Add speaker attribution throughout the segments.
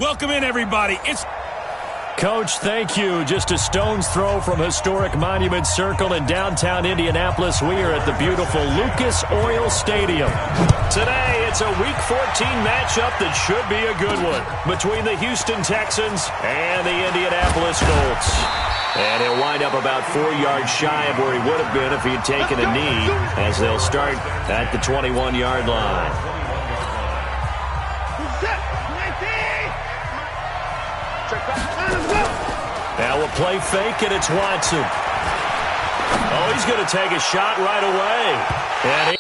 Speaker 1: Welcome in, everybody.
Speaker 2: Coach, thank you. Just a stone's throw from historic Monument Circle in downtown Indianapolis. We are at the beautiful Lucas Oil Stadium. Today, it's a Week 14 matchup that should be a good one between the Houston Texans and the Indianapolis Colts. And he'll wind up about 4 yards shy of where he would have been if he had taken a knee, as they'll start at the 21-yard line. Now we'll play fake, and it's Watson. Oh, he's going to take a shot right away. And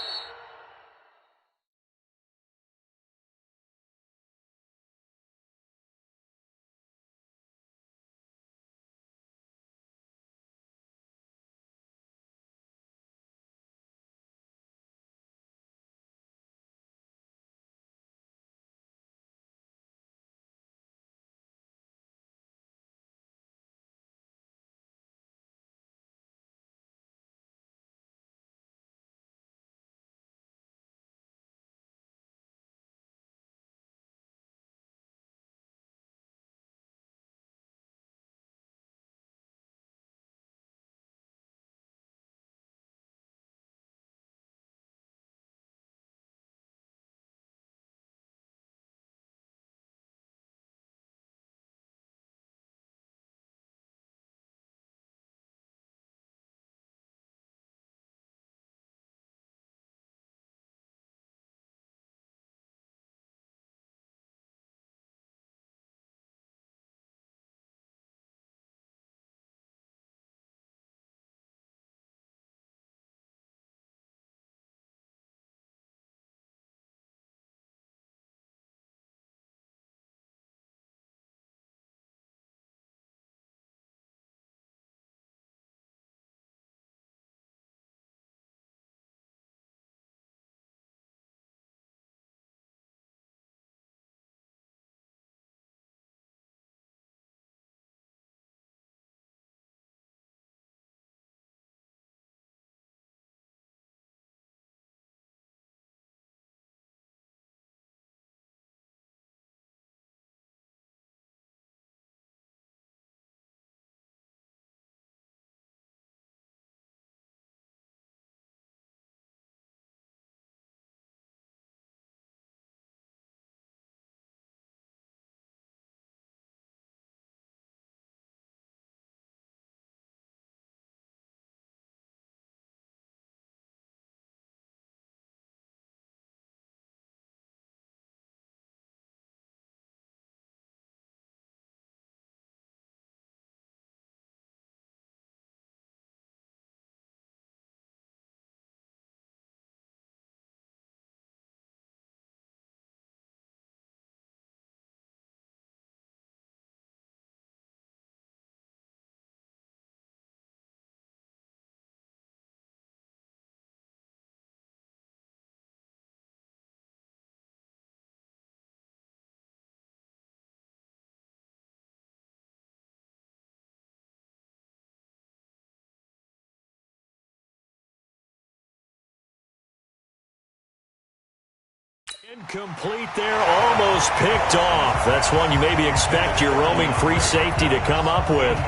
Speaker 2: incomplete there, almost picked off. That's one you maybe expect your roaming free safety to come up with.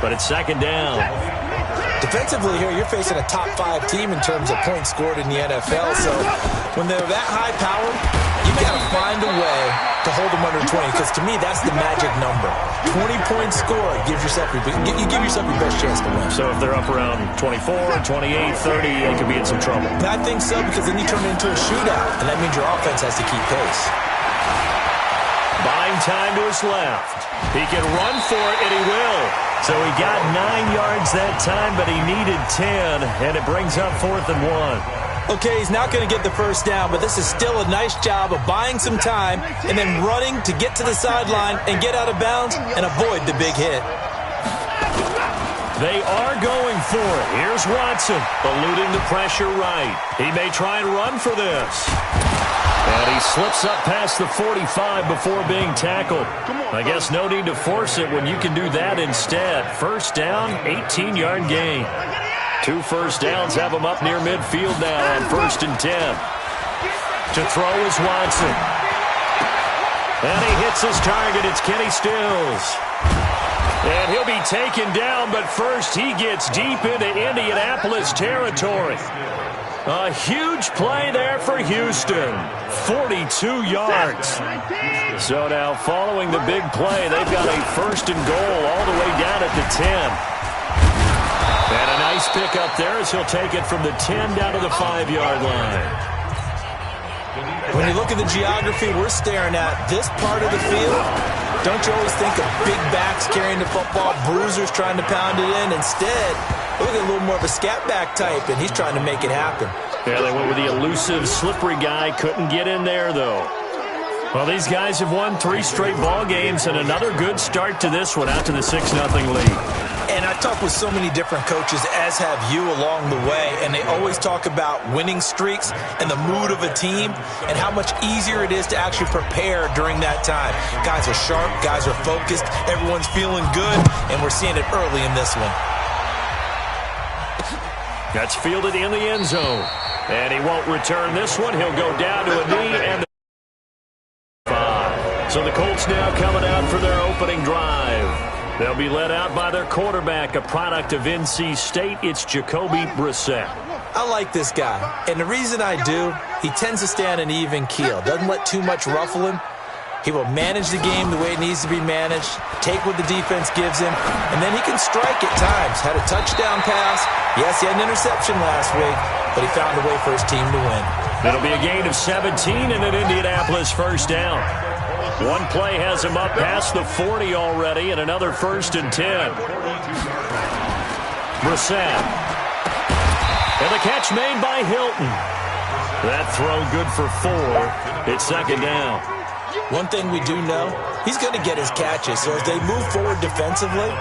Speaker 2: But it's second down.
Speaker 3: Defensively here, you're facing a top 5 team in terms of points scored in the NFL. So when they're that high powered, you've got to find a way to hold them under 20, because to me, that's the magic number. 20 points scored, you give yourself your best chance to win.
Speaker 2: So if they're up around 24, 28, 30, they could be in some trouble.
Speaker 3: I think so, because then you turn it into a shootout, and that means your offense has to keep pace.
Speaker 2: Buying time to his left. He can run for it, and he will. So he got 9 yards that time, but he needed 10, and it brings up 4th and 1.
Speaker 3: Okay, he's not going to get the first down, but this is still a nice job of buying some time and then running to get to the sideline and get out of bounds and avoid the big hit.
Speaker 2: They are going for it. Here's Watson, eluding the pressure right. He may try and run for this. And he slips up past the 45 before being tackled. I guess no need to force it when you can do that instead. First down, 18-yard gain. 2 first downs have him up near midfield now on 1st and 10. To throw is Watson. And he hits his target. It's Kenny Stills. And he'll be taken down, but first he gets deep into Indianapolis territory. A huge play there for Houston. 42 yards. So now following the big play, they've got a first and goal all the way down at the 10. And a nice pickup there as he'll take it from the 10 down to the 5-yard line.
Speaker 3: When you look at the geography we're staring at, this part of the field, don't you always think of big backs carrying the football, bruisers trying to pound it in? Instead, look at a little more of a scat back type, and he's trying to make it happen.
Speaker 2: Yeah, they went with the elusive, slippery guy. Couldn't get in there, though. Well, these guys have won 3 straight ball games, and another good start to this one, out to the 6-0 lead.
Speaker 3: And I talk with so many different coaches, as have you, along the way, and they always talk about winning streaks and the mood of a team and how much easier it is to actually prepare during that time. Guys are sharp, guys are focused, everyone's feeling good, and we're seeing it early in this one.
Speaker 2: That's fielded in the end zone. And he won't return this one. He'll go down to a knee and 5. So the Colts now coming out for their opening drive. They'll be led out by their quarterback, a product of NC State. It's Jacoby Brissett.
Speaker 3: I like this guy, and the reason I do, he tends to stay on an even keel. Doesn't let too much ruffle him. He will manage the game the way it needs to be managed, take what the defense gives him, and then he can strike at times. Had a touchdown pass. Yes, he had an interception last week, but he found a way for his team to win.
Speaker 2: It'll be a gain of 17 and an Indianapolis first down. One play has him up past the 40 already, and another 1st and 10. Brissett. And the catch made by Hilton. That throw good for 4. It's 2nd down.
Speaker 3: One thing we do know, he's going to get his catches. So as they move forward defensively,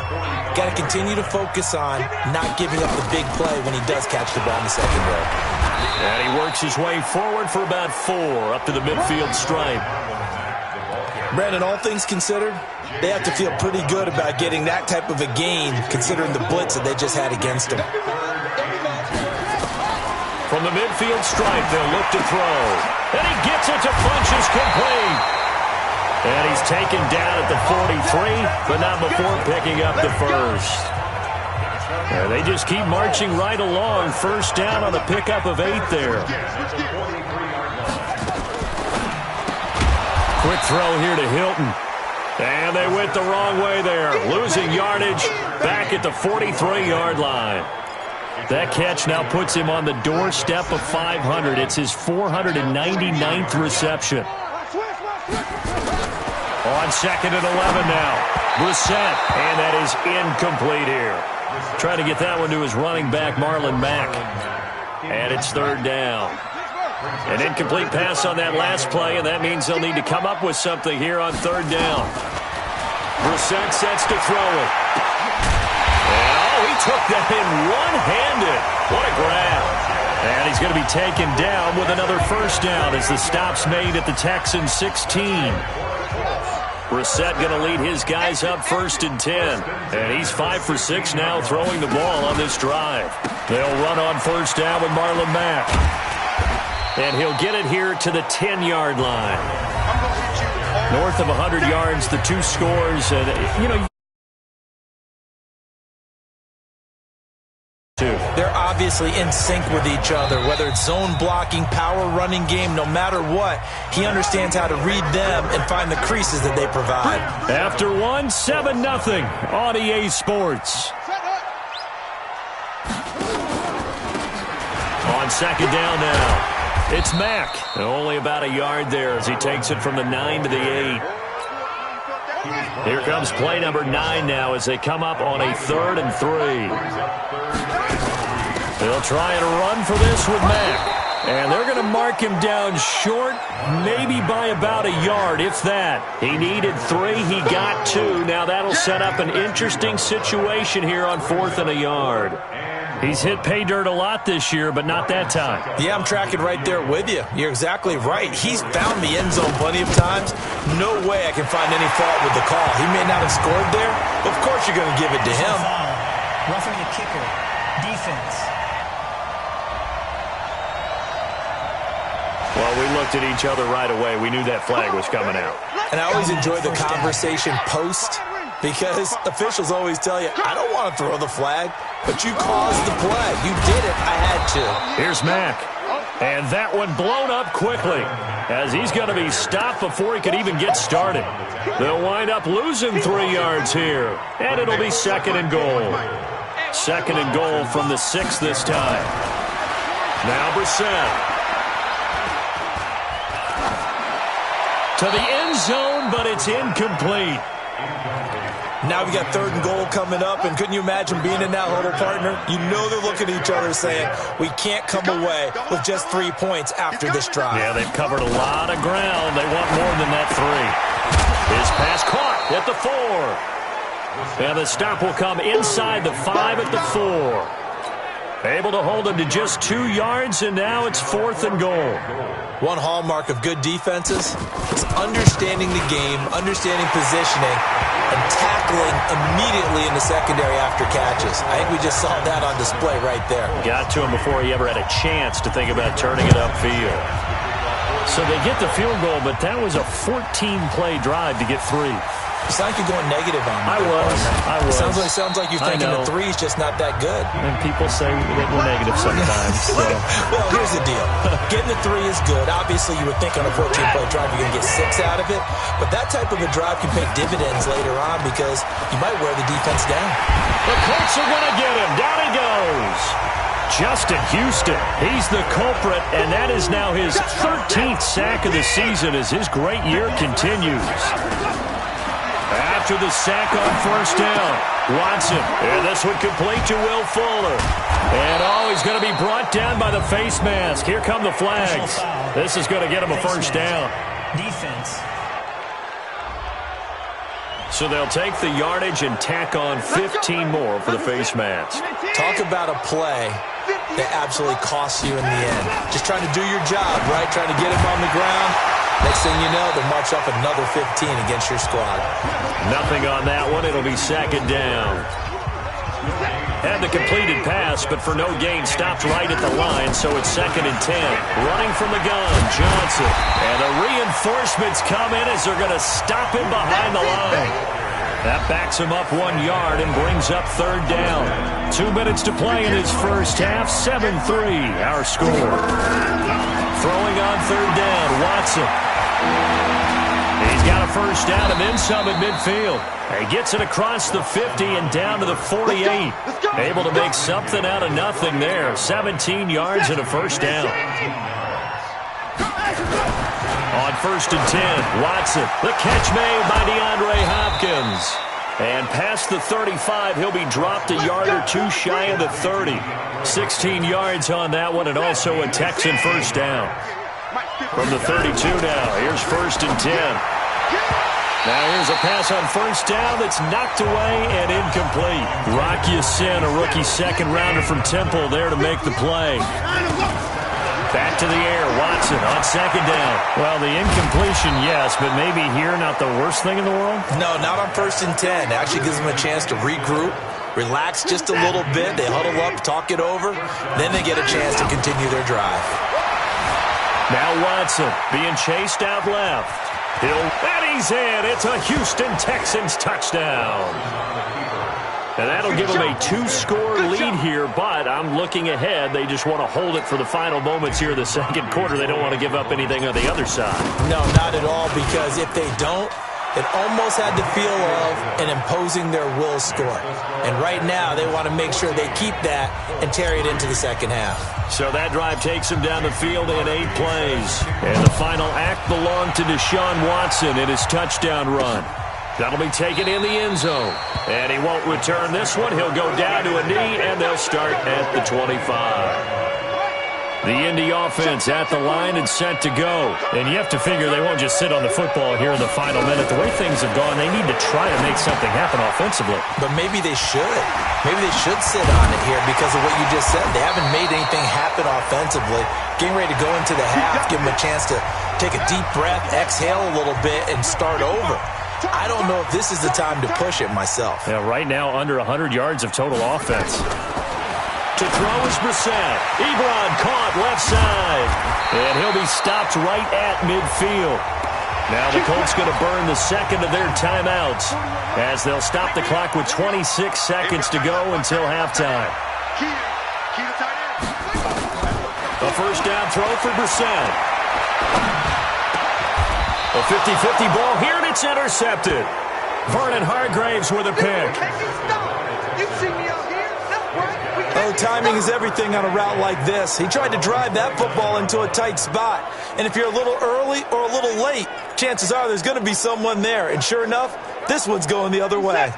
Speaker 3: got to continue to focus on not giving up the big play when he does catch the ball in the secondary.
Speaker 2: And he works his way forward for about 4 up to the midfield stripe.
Speaker 3: Brandon, all things considered, they have to feel pretty good about getting that type of a gain considering the blitz that they just had against them.
Speaker 2: From the midfield stripe, they'll look to throw. And he gets it to Funchess complete. And he's taken down at the 43, but not before picking up the first. And they just keep marching right along. First down on a pickup of 8 there. Quick throw here to Hilton. And they went the wrong way there. Losing yardage back at the 43-yard line. That catch now puts him on the doorstep of 500. It's his 499th reception. On 2nd and 11 now. Brissett, and that is incomplete here. Trying to get that one to his running back, Marlon Mack. And it's 3rd down. An incomplete pass on that last play, and that means they'll need to come up with something here on 3rd down. Brissett sets to throw it. And, he took that in one-handed. What a grab. And he's going to be taken down with another first down as the stop's made at the Texans 16. Brissett going to lead his guys up 1st and 10. And he's 5 for 6 now throwing the ball on this drive. They'll run on 1st down with Marlon Mack. And he'll get it here to the 10-yard line. North of 100 yards, the 2 scores. And,
Speaker 3: they're obviously in sync with each other, whether it's zone blocking, power running game, no matter what. He understands how to read them and find the creases that they provide.
Speaker 2: After 7-0 on EA Sports. On 2nd down now. It's Mack. Only about a yard there as he takes it from the 9 to the 8. Here comes play number 9 now as they come up on a 3rd and 3. They'll try and run for this with Mack. And they're going to mark him down short, maybe by about a yard, if that. He needed 3. He got 2. Now that'll set up an interesting situation here on 4th and a yard. He's hit pay dirt a lot this year, but not that time.
Speaker 3: Yeah, I'm tracking right there with you. You're exactly right. He's found the end zone plenty of times. No way I can find any fault with the call. He may not have scored there, but of course you're going to give it to him.
Speaker 1: Roughing the kicker. Defense.
Speaker 2: Well, we looked at each other right away. We knew that flag was coming out.
Speaker 3: And I always enjoy the conversation post, because officials always tell you, I don't want to throw the flag, but you caused the play. You did it. I had to.
Speaker 2: Here's Mack. And that one blown up quickly, as he's going to be stopped before he could even get started. They'll wind up losing 3 yards here, and it'll be 2nd and goal. 2nd and goal from the 6 this time. Now Brissett. To the end zone, but it's incomplete.
Speaker 3: Now we got 3rd and goal coming up, and couldn't you imagine being in that huddle, partner? You know they're looking at each other saying, we can't come away with just 3 points after this drive.
Speaker 2: Yeah, they've covered a lot of ground. They want more than that 3. His pass caught at the 4. And the stop will come inside the 5 at the 4. Able to hold him to just 2 yards, and now it's 4th and goal.
Speaker 3: One hallmark of good defenses is understanding the game, understanding positioning, and tackling immediately in the secondary after catches. I think we just saw that on display right there.
Speaker 2: Got to him before he ever had a chance to think about turning it upfield. So they get the field goal, but that was a 14-play drive to get 3.
Speaker 3: It's like you're going negative on me.
Speaker 2: I was.
Speaker 3: Sounds like you're thinking the 3's just not that good.
Speaker 2: And people say that we're negative sometimes. So.
Speaker 3: Well, here's the deal. Getting the 3 is good. Obviously, you would think on a 14-play drive you're going to get 6 out of it. But that type of a drive can pay dividends later on because you might wear the defense down.
Speaker 2: The Colts are going to get him. Down he goes. Justin Houston, he's the culprit, and that is now his 13th sack of the season as his great year continues. After the sack on 1st down, Watson, and this one complete to Will Fuller. And he's going to be brought down by the face mask. Here come the flags. This is going to get him a 1st down.
Speaker 1: Defense.
Speaker 2: So they'll take the yardage and tack on 15 more for the face mask.
Speaker 3: Talk about a play that absolutely costs you in the end. Just trying to do your job, right? Trying to get him on the ground. Next thing you know, they'll march off another 15 against your squad. Nothing on that one. It'll be 2nd down. Had the completed pass, but for no gain, stopped right at the line, so it's 2nd and 10. Running from the gun, Johnson. And the reinforcements come in as they're going to stop him behind the line. That backs him up 1 yard and brings up 3rd down. 2 minutes to play in his first half. 7-3, our score. Throwing on 3rd down, Watson. He's got a 1st down and then some at midfield. He gets it across the 50 and down to the 48. Able to make something out of nothing there. 17 yards and a 1st down. On 1st and 10, Watson. The catch made by DeAndre Hopkins. And past the 35, he'll be dropped a yard or 2 shy of the 30. 16 yards on that one, and also a Texan 1st down. From the 32 now, here's 1st and 10. Now here's a pass on 1st down that's knocked away and incomplete. Rock Ya-Sin, a rookie 2nd rounder from Temple, there to make the play. Back to the air, Watson on 2nd down. Well, the incompletion, yes, but maybe here not the worst thing in the world? No, not on 1st and 10. It actually gives them a chance to regroup, relax just a little bit. They huddle up, talk it over. Then they get a chance to continue their drive.
Speaker 2: Now Watson being chased out left. And he's in. It's a Houston Texans touchdown. And that'll give them a 2-score lead here, but I'm looking ahead. They just want to hold it for the final moments here of the 2nd quarter. They don't want to give up anything on the other side. No, not at all, because if they don't, it almost had the feel of an imposing their will score. And right now, they want to make sure they keep that and carry it into the 2nd half. So that drive takes them down the field in 8 plays. And the final act belonged to Deshaun Watson in his touchdown run. That'll be taken in the end zone. And he won't return this one. He'll go down to a knee, and they'll start at the 25. The Indy offense at the line and set to go. And you have to figure they won't just sit on the football here in the final minute. The way things have gone, they need to try to make something happen offensively. But maybe they should. Maybe they should sit on it here because of what you just said. They haven't made anything happen offensively. Getting ready to go into the half, give them a chance to take a deep breath, exhale a little bit, and start over. I don't know if this is the time to push it myself. Yeah, right now under 100 yards of total offense. To throw is Brissett. Ebron caught left side. And he'll be stopped right at midfield. Now the Colts going to burn the second of their timeouts as they'll stop the clock with 26 seconds to go until halftime. A first down throw for Brissett. A 50-50 ball here, and it's intercepted. Vernon Hargreaves with a pick.
Speaker 3: Oh, timing is everything on a route like this. He tried to drive that football into a tight spot. And if you're a little early or a little late, chances are there's going to be someone there. And sure enough, this one's going the other way.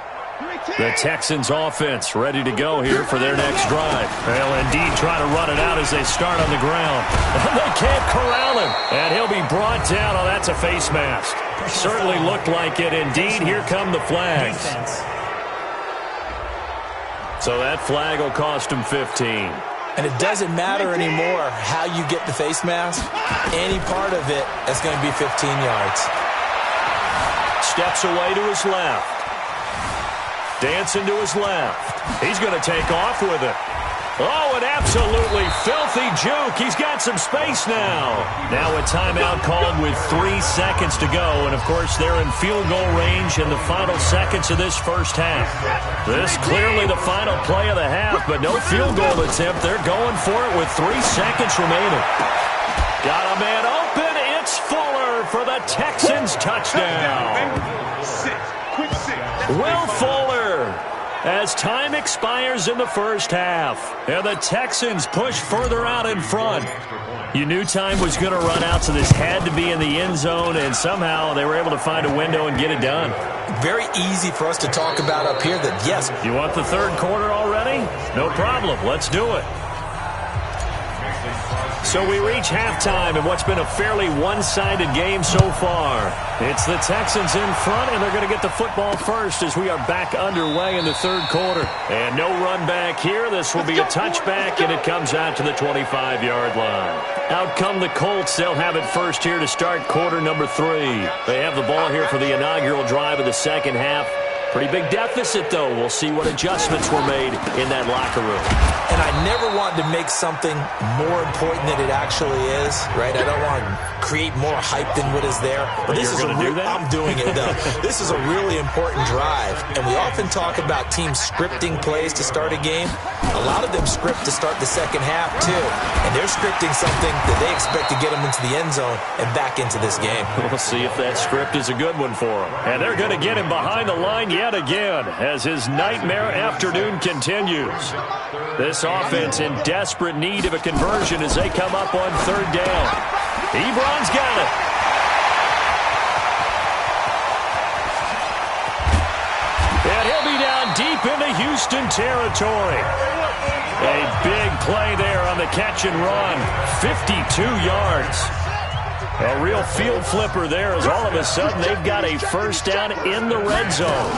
Speaker 2: The Texans offense ready to go here for their next drive. They'll indeed try to run it out as they start on the ground. And they can't corral him. And he'll be brought down. Oh, that's a face mask. Certainly looked like it. Indeed, here come the flags. So that flag will cost him 15.
Speaker 3: And it doesn't matter anymore how you get the face mask. Any part of it is going to be 15 yards.
Speaker 2: Steps away to his left. Dancing to his left. He's going to take off with it. Oh, an absolutely filthy juke. He's got some space now. Now a timeout called with 3 seconds to go. And, of course, they're in field goal range in the final seconds of this first half. This clearly the final play of the half, but no field goal attempt. They're going for it with 3 seconds remaining. Got a man open. It's Fuller for the Texans touchdown. Will Fuller, as time expires in the first half. And the Texans push further out in front. You knew time was going to run out, so this had to be in the end zone, and somehow they were able to find a window and get it done.
Speaker 3: Very easy for us to talk about up here that, yes.
Speaker 2: You want the third quarter already? No problem. Let's do it. So we reach halftime in what's been a fairly one-sided game so far. It's the Texans in front, and they're going to get the football first as we are back underway in the third quarter. And no run back here. This will be a touchback, and it comes out to the 25-yard line. Out come the Colts. They'll have it first here to start quarter number 3. They have the ball here for the inaugural drive of the second half. Pretty big deficit, though. We'll see what adjustments were made in that locker room.
Speaker 3: And I never wanted to make something more important than it actually is, right? I don't want to create more hype than what is there.
Speaker 2: But this is
Speaker 3: I'm doing it, though. This is a really important drive. And we often talk about teams scripting plays to start a game. A lot of them script to start the second half, too. And they're scripting something that they expect to get them into the end zone and back into this game.
Speaker 2: We'll see if that script is a good one for them. And they're going to get him behind the line yet again as his nightmare afternoon continues. This offense in desperate need of a conversion as they come up on third down. Ebron's got it. And he'll be down deep into Houston territory. A big play there on the catch and run. 52 yards. A real field flipper there as all of a sudden they've got a first down in the red zone.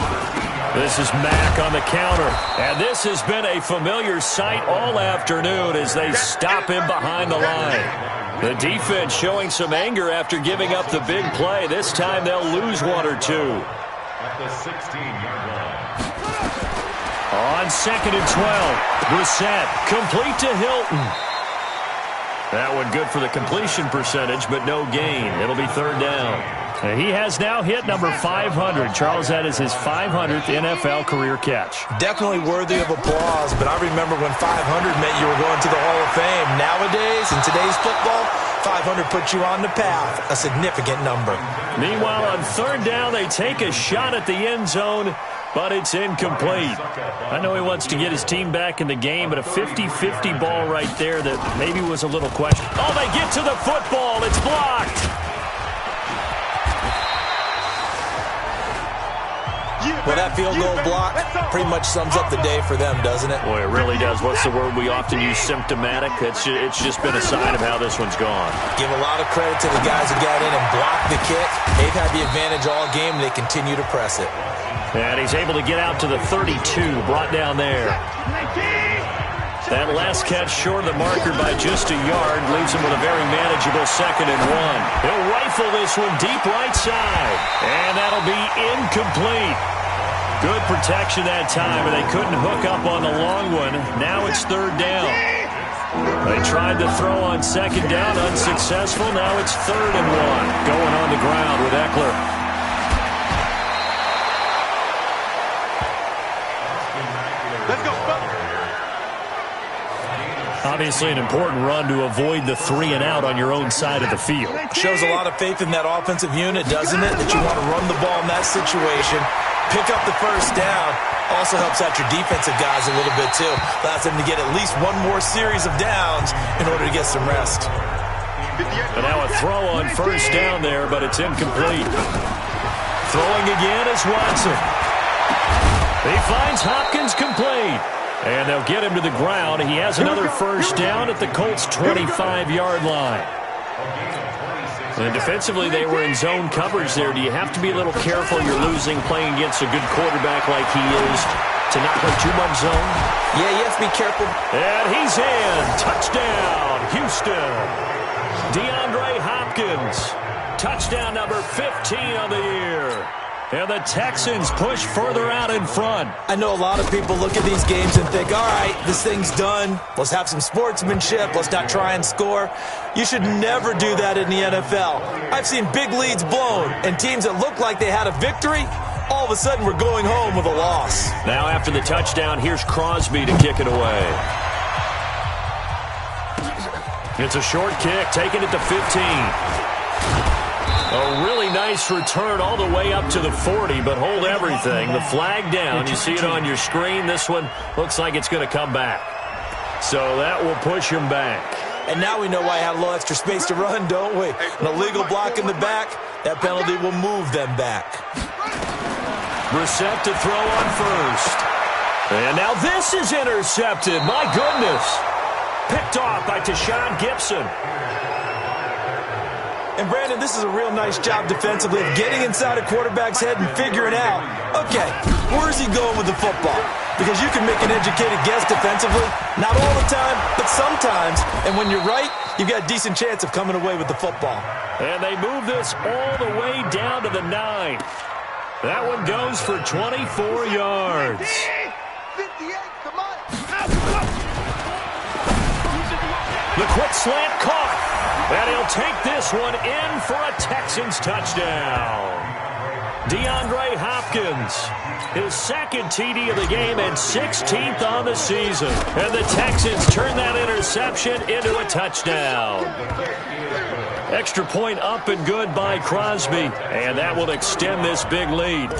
Speaker 2: This is Mack on the counter. And this has been a familiar sight all afternoon as they stop him behind the line. The defense showing some anger after giving up the big play. This time they'll lose 1 or 2.
Speaker 4: At the 16-yard line.
Speaker 2: On 2nd and 12, Brissett complete to Hilton. That one good for the completion percentage, but no gain. It'll be third down. He has now hit number 500. Charles, that is his 500th NFL career catch.
Speaker 3: Definitely worthy of applause, but I remember when 500 meant you were going to the Hall of Fame. Nowadays, in today's football, 500 puts you on the path, a significant number.
Speaker 2: Meanwhile, on third down, they take a shot at the end zone, but it's incomplete. I know he wants to get his team back in the game, but a 50-50 ball right there that maybe was a little question. Oh, they get to the football. It's blocked.
Speaker 3: Well, that field goal block pretty much sums up the day for them, doesn't it?
Speaker 2: Boy, it really does. What's the word we often use? Symptomatic. It's just been a sign of how this one's gone.
Speaker 3: Give a lot of credit to the guys who got in and blocked the kick. They've had the advantage all game, and they continue to press it.
Speaker 2: And he's able to get out to the 32, brought down there. That last catch short of the marker by just a yard leaves him with a very manageable 2nd and 1. He'll rifle this one deep right side. And that'll be incomplete. Good protection that time, and they couldn't hook up on the long one. Now it's third down. They tried to throw on second down, unsuccessful. Now it's 3rd and 1. Going on the ground with Eckler.
Speaker 5: Let's go.
Speaker 2: Obviously an important run to avoid the 3 and out on your own side of the field.
Speaker 3: Shows a lot of faith in that offensive unit, doesn't it? That you want to run the ball in that situation, pick up the first down. Also helps out your defensive guys a little bit too. Allows them to get at least one more series of downs in order to get some rest.
Speaker 2: And now a throw on first down there, but it's incomplete. Throwing again is Watson. He finds Hopkins complete. And they'll get him to the ground. He has another first down at the Colts' 25-yard line. And defensively, they were in zone coverage there. Do you have to be a little careful? You're losing playing against a good quarterback like he is to not play too much zone?
Speaker 3: Yeah, you have to be careful.
Speaker 2: And he's in. Touchdown, Houston. DeAndre Hopkins. Touchdown number 15 on the year. And the Texans push further out in front.
Speaker 3: I know a lot of people look at these games and think, all right, this thing's done. Let's have some sportsmanship. Let's not try and score. You should never do that in the NFL. I've seen big leads blown, and teams that look like they had a victory, all of a sudden we're going home with a loss.
Speaker 2: Now after the touchdown, here's Crosby to kick it away. It's a short kick, taking it to 15. A really nice return all the way up to the 40, but hold everything. The flag down. You see it on your screen. This one looks like it's going to come back. So that will push him back.
Speaker 3: And now we know why I had a little extra space to run, don't we? An illegal block in the back. That penalty will move them back.
Speaker 2: Brissett to throw on first. And now this is intercepted. My goodness. Picked off by Tashawn Gibson.
Speaker 3: And, Brandon, this is a real nice job defensively of getting inside a quarterback's head and figuring out, okay, where is he going with the football? Because you can make an educated guess defensively, not all the time, but sometimes. And when you're right, you've got a decent chance of coming away with the football.
Speaker 2: And they move this all the way down to the 9. That one goes for 24 yards.
Speaker 5: 58, come on.
Speaker 2: The quick slant caught. And he'll take this one in for a Texans touchdown. DeAndre Hopkins, his second TD of the game and 16th on the season. And the Texans turn that interception into a touchdown. Extra point up and good by Crosby. And that will extend this big lead.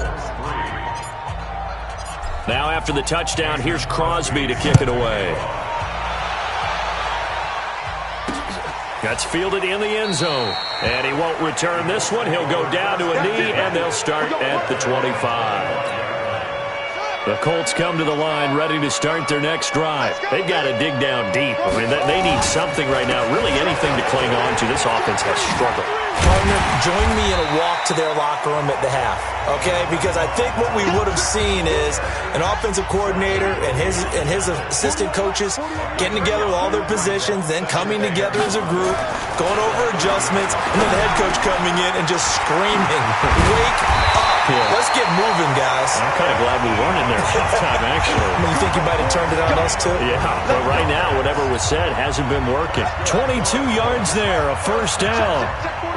Speaker 2: Now after the touchdown, here's Crosby to kick it away. That's fielded in the end zone. And he won't return this one. He'll go down to a knee, and they'll start at the 25. The Colts come to the line ready to start their next drive. They've got to dig down deep. I mean, they need something right now, really anything to cling on to. This offense has struggled.
Speaker 3: Partner, join me in a walk to their locker room at the half, okay? Because I think what we would have seen is an offensive coordinator and his assistant coaches getting together with all their positions, then coming together as a group, going over adjustments, and then the head coach coming in and just screaming, wake up. Yeah. Let's get moving, guys.
Speaker 2: I'm kind of glad we weren't in there at halftime, actually.
Speaker 3: I mean, you think you might have turned it on us, too?
Speaker 2: Yeah, but right now, whatever was said hasn't been working. 22 yards there, a first down.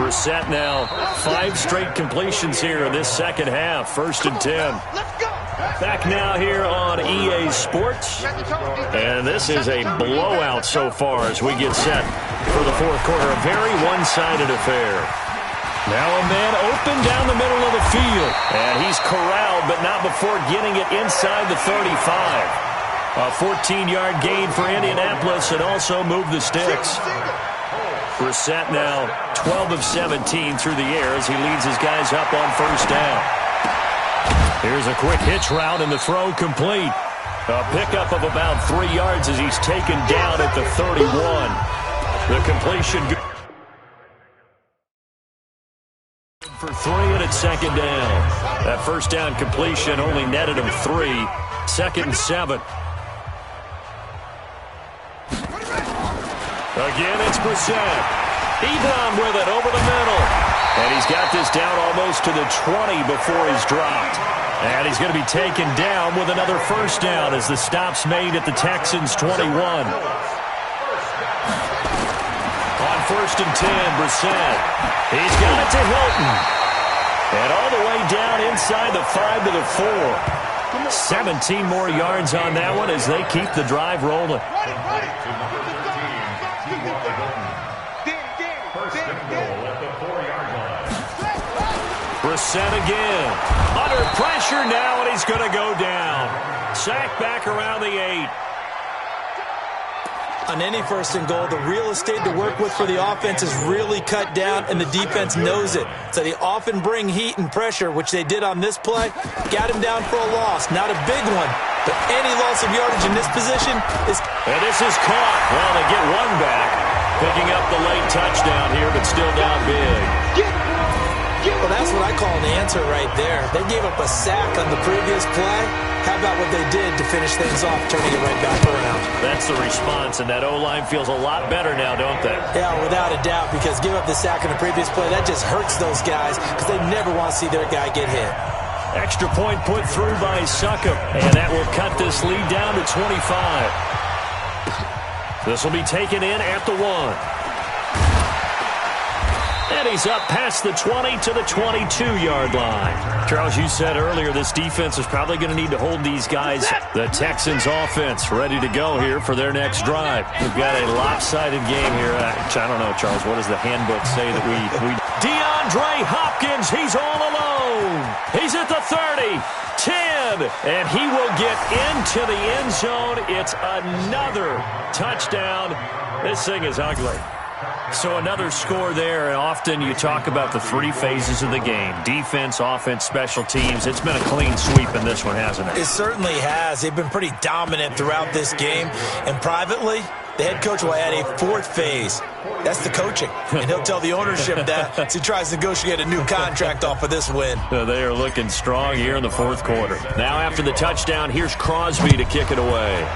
Speaker 2: Brissett now, 5 straight completions here in this second half, 1st and 10. Back now here on EA Sports. And this is a blowout so far as we get set for the fourth quarter. A very one-sided affair. Now a man open down the middle of the field. And he's corralled, but not before getting it inside the 35. A 14-yard gain for Indianapolis and also moved the sticks. Brissett now 12 of 17 through the air as he leads his guys up on first down. Here's a quick hitch route and the throw complete. A pickup of about 3 yards as he's taken down at the 31. The completion for 3 and it's second down. That first down completion only netted him 3. 2nd and 7. Again, it's Brissett. Ebron with it over the middle. And he's got this down almost to the 20 before he's dropped. And he's going to be taken down with another first down as the stop's made at the Texans' 21. 1st and 10, Brissett. He's got it to Hilton. And all the way down inside the 5 to the 4. 17 more yards on that one as they keep the drive rolling. Brissett again. Under pressure now, and he's going to go down. Sacked back around the 8.
Speaker 3: On any 1st and goal, the real estate to work with for the offense is really cut down, and the defense knows it. So they often bring heat and pressure, which they did on this play. Got him down for a loss. Not a big one, but any loss of yardage in this position is...
Speaker 2: And this is caught. Well, they get one back. Picking up the late touchdown here, but still down big.
Speaker 3: Well, that's what I call an answer right there. They gave up a sack on the previous play. How about what they did to finish things off, turning it right back around?
Speaker 2: That's the response, and that O-line feels a lot better now, don't they?
Speaker 3: Yeah, without a doubt, because give up the sack on the previous play, that just hurts those guys because they never want to see their guy get hit.
Speaker 2: Extra point put through by Succop, and that will cut this lead down to 25. This will be taken in at the 1. And he's up past the 20 to the 22-yard line. Charles, you said earlier this defense is probably going to need to hold these guys. The Texans offense ready to go here for their next drive. We've got a lopsided game here. I don't know, Charles, what does the handbook say that we... DeAndre Hopkins, he's all alone. He's at the 30, 10, and he will get into the end zone. It's another touchdown. This thing is ugly. So another score there, and often you talk about the 3 phases of the game. Defense, offense, special teams. It's been a clean sweep in this one, hasn't it?
Speaker 3: It certainly has. They've been pretty dominant throughout this game. And privately, the head coach will add a 4th phase. That's the coaching. And he'll tell the ownership that as he tries to negotiate a new contract off of this win.
Speaker 2: They are looking strong here in the 4th quarter. Now after the touchdown, here's Crosby to kick it away.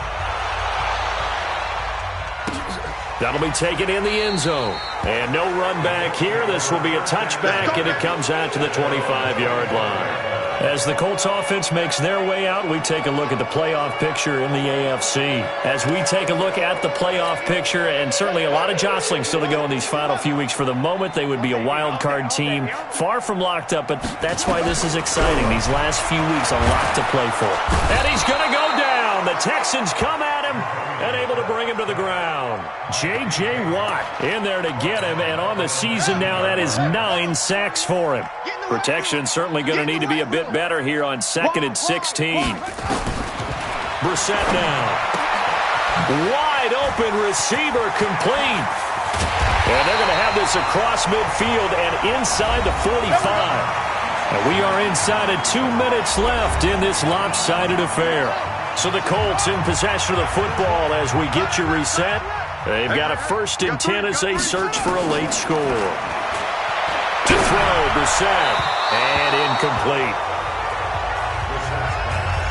Speaker 2: That'll be taken in the end zone. And no run back here. This will be a touchback, and it comes out to the 25-yard line. As the Colts offense makes their way out, we take a look at the playoff picture in the AFC. As we take a look at the playoff picture, and certainly a lot of jostling still to go in these final few weeks. For the moment, they would be a wild card team, far from locked up, but that's why this is exciting. These last few weeks, a lot to play for. And he's going to go down. The Texans come at him and able to bring him to the ground. J.J. Watt in there to get him, and on the season now, that is 9 sacks for him. Protection certainly going to need to be a bit better here on 2nd and 16. Brissett now. Wide open receiver complete. And they're going to have this across midfield and inside the 45. And we are inside of 2 minutes left in this lopsided affair. So the Colts in possession of the football as we get you reset. They've got a 1st and 10 as they search for a late score. To throw, Brissett, and incomplete.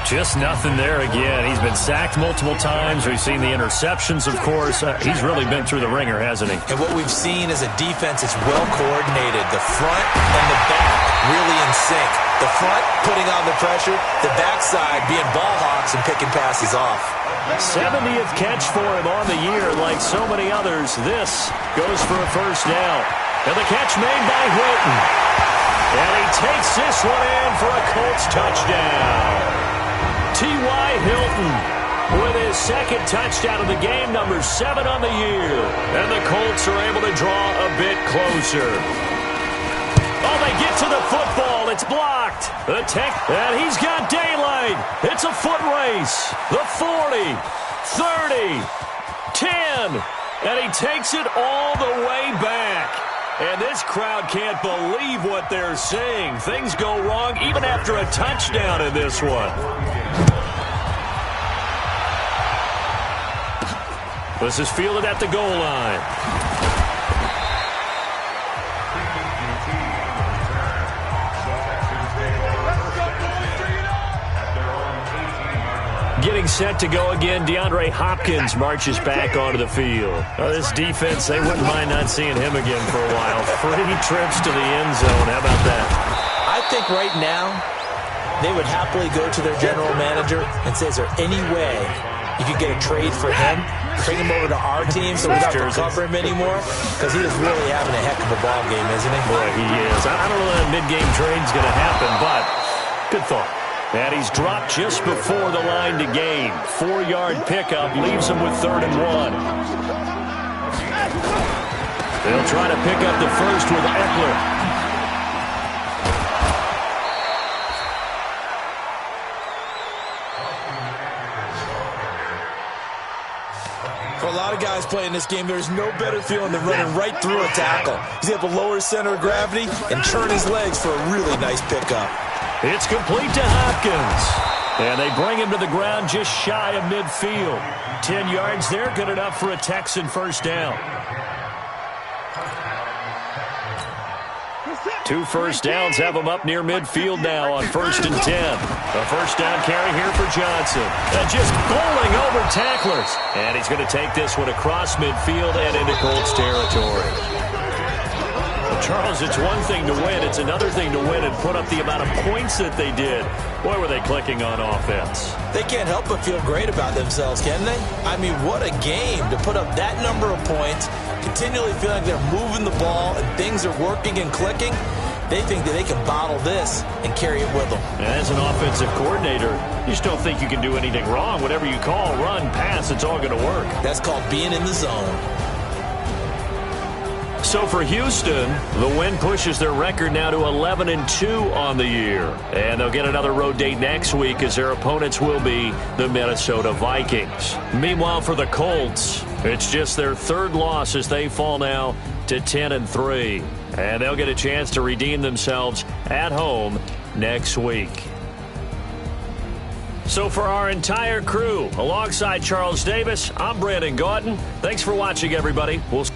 Speaker 2: Just nothing there again. He's been sacked multiple times. We've seen the interceptions, of course. He's really been through the ringer, hasn't he?
Speaker 3: And what we've seen is a defense that's well coordinated. The front and the back really in sync. The front putting on the pressure, the backside being ball hawks and picking passes off.
Speaker 2: 70th catch for him on the year. Like so many others, this goes for a 1st down. And the catch made by Hilton. And he takes this one in for a Colts touchdown. T.Y. Hilton with his 2nd touchdown of the game, number 7 on the year. And the Colts are able to draw a bit closer. Oh, they get to the football. It's blocked. And he's got daylight. It's a foot race. The 40, 30, 10. And he takes it all the way back. And this crowd can't believe what they're seeing. Things go wrong even after a touchdown in this one. This is fielded at the goal line. Getting set to go again, DeAndre Hopkins marches back onto the field. This defense, they wouldn't mind not seeing him again for a while. 3 trips to the end zone. How about that?
Speaker 3: I think right now they would happily go to their general manager and say, is there any way you could get a trade for him, bring him over to our team so we don't have to cover him anymore, because he is really having a heck of a ball game, isn't he?
Speaker 2: Boy, he is. I don't know that mid-game trade's going to happen, but good thought. And he's dropped just before the line to gain. 4-yard pickup leaves him with 3rd and 1. They'll try to pick up the first with Eckler.
Speaker 3: For a lot of guys playing this game, there's no better feeling than running right through a tackle. He's able to lower his center of gravity and turn his legs for a really nice pickup.
Speaker 2: It's complete to Hopkins. And they bring him to the ground just shy of midfield. 10 yards there, good enough for a Texan first down. 2 first downs have him up near midfield now on 1st and 10. A first down carry here for Johnson. And just bowling over tacklers. And he's going to take this one across midfield and into Colts territory. Well, Charles, it's one thing to win. It's another thing to win and put up the amount of points that they did. Boy, were they clicking on offense.
Speaker 3: They can't help but feel great about themselves, can they? I mean, what a game to put up that number of points, continually feel like they're moving the ball and things are working and clicking. They think that they can bottle this and carry it with them.
Speaker 2: As an offensive coordinator, you just don't think you can do anything wrong. Whatever you call, run, pass, it's all going to work.
Speaker 3: That's called being in the zone.
Speaker 2: So for Houston, the win pushes their record now to 11-2 on the year. And they'll get another road date next week as their opponents will be the Minnesota Vikings. Meanwhile, for the Colts, it's just their 3rd loss as they fall now to 10-3. And they'll get a chance to redeem themselves at home next week. So for our entire crew, alongside Charles Davis, I'm Brandon Gaudin. Thanks for watching, everybody. We'll